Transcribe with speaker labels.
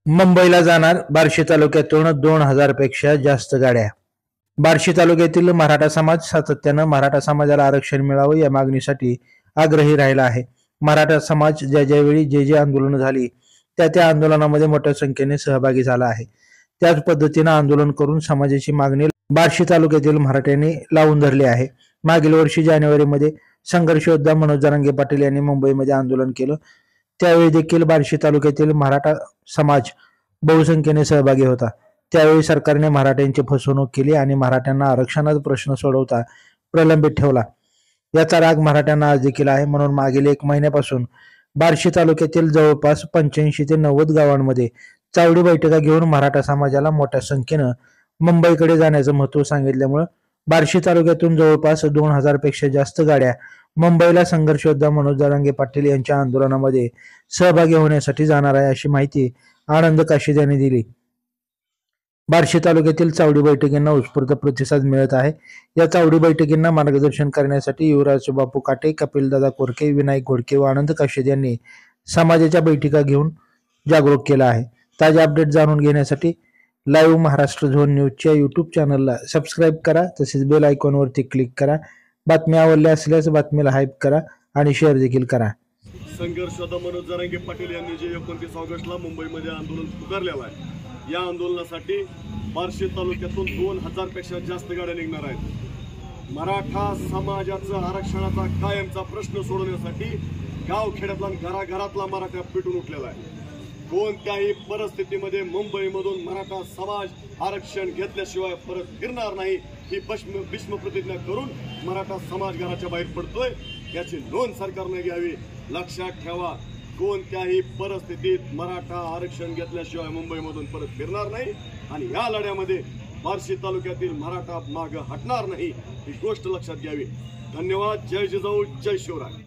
Speaker 1: मुंबईला जाणार बार्शी तालुक्यातून 2,000 पेक्षा जास्त गाड्या. बार्शी तालुक्यातील मराठा समाज सातत्यानं मराठा समाजाला आरक्षण मिळावं या मागणीसाठी आग्रही राहिला आहे. मराठा समाज ज्यावेळी जे आंदोलन झाली त्या आंदोलनामध्ये मोठ्या संख्येने सहभागी झाला आहे. त्याच पद्धतीनं आंदोलन करून समाजाची मागणी बार्शी तालुक्यातील मराठ्यांनी लावून धरली आहे. मागील वर्षी जानेवारीमध्ये संघर्ष योद्धा मनोज जरांगे पाटील यांनी मुंबईमध्ये आंदोलन केलं. त्यावेळी देखील बार्शी तालुक्यातील मराठा समाज बहुसंख्येने सहभागी होता. त्यावेळी सरकारने मराठ्यांची फसवणूक केली आणि मराठ्यांना आरक्षणाचा प्रश्न सोडवता प्रलंबित ठेवला. याचा राग मराठ्यांना आज देखील आहे. म्हणून मागील 1 महिन्यापासून बार्शी तालुक्यातील जवळपास 85 ते 90 गावांमध्ये चावडी बैठका घेऊन मराठा समाजाला मोठ्या संख्येनं मुंबईकडे जाण्याचं महत्त्व सांगितल्यामुळे बार्शी तालुक्यातून जवळपास 2,000 पेक्षा जास्त गाड्या मुंबईला संघर्ष योद्धा मनोज जरांगे पाटील यांच्या आंदोलनामध्ये सहभागी होण्यासाठी जाणार आहे, अशी माहिती आनंद काशीद यांनी दिली. बार्शी तालुक्यातील चावडी बैठकींना उत्स्फूर्त प्रतिसाद मिळत आहे. या चावडी बैठकींना मार्गदर्शन करण्यासाठी युवराज बापू काटे, कपिलदादा कोरके, विनायक घोडके व आनंद काशीद यांनी समाजाच्या बैठका घेऊन जागरूक केला आहे. ताजे अपडेट जाणून घेण्यासाठी लाईव्ह महाराष्ट्र झोन न्यूजच्या यूट्यूब चॅनलला सबस्क्राईब करा. तसेच बेल आयकॉनवरती क्लिक करा. बातम्या आवडल्या असल्यास बातमीला हाईप करा आणि शेअर देखील करा.
Speaker 2: संघर्ष योद्धा मनोज जरांगे पाटील यांनी जे 29 ऑगस्टला मुंबईमध्ये आंदोलन पुकारलेलं आहे, या आंदोलनासाठी बार्शी तालुक्यातून 2,000 पेक्षा जास्त गाड्या निघणार आहेत. मराठा समाजाचा आरक्षणाचा कायमचा प्रश्न सोडवण्यासाठी गावखेड्यातला घराघरातला मराठा पेटून उठलेला आहे. कोणत्याही परिस्थितीमध्ये मुंबईमधून मराठा समाज आरक्षण घेतल्याशिवाय परत फिरणार नाही ही भीष्म प्रतिज्ञा करून मराठा समाज घराच्या बाहेर पडतोय. याची नोंद सरकारने घ्यावी. लक्षात ठेवा, कोणत्याही परिस्थितीत मराठा आरक्षण घेतल्याशिवाय मुंबईमधून परत फिरणार नाही आणि या लढ्यामध्ये बार्शी तालुक्यातील मराठा मागे हटणार नाही ही गोष्ट लक्षात घ्यावी. धन्यवाद. जय जिजाऊ, जय शिवराय.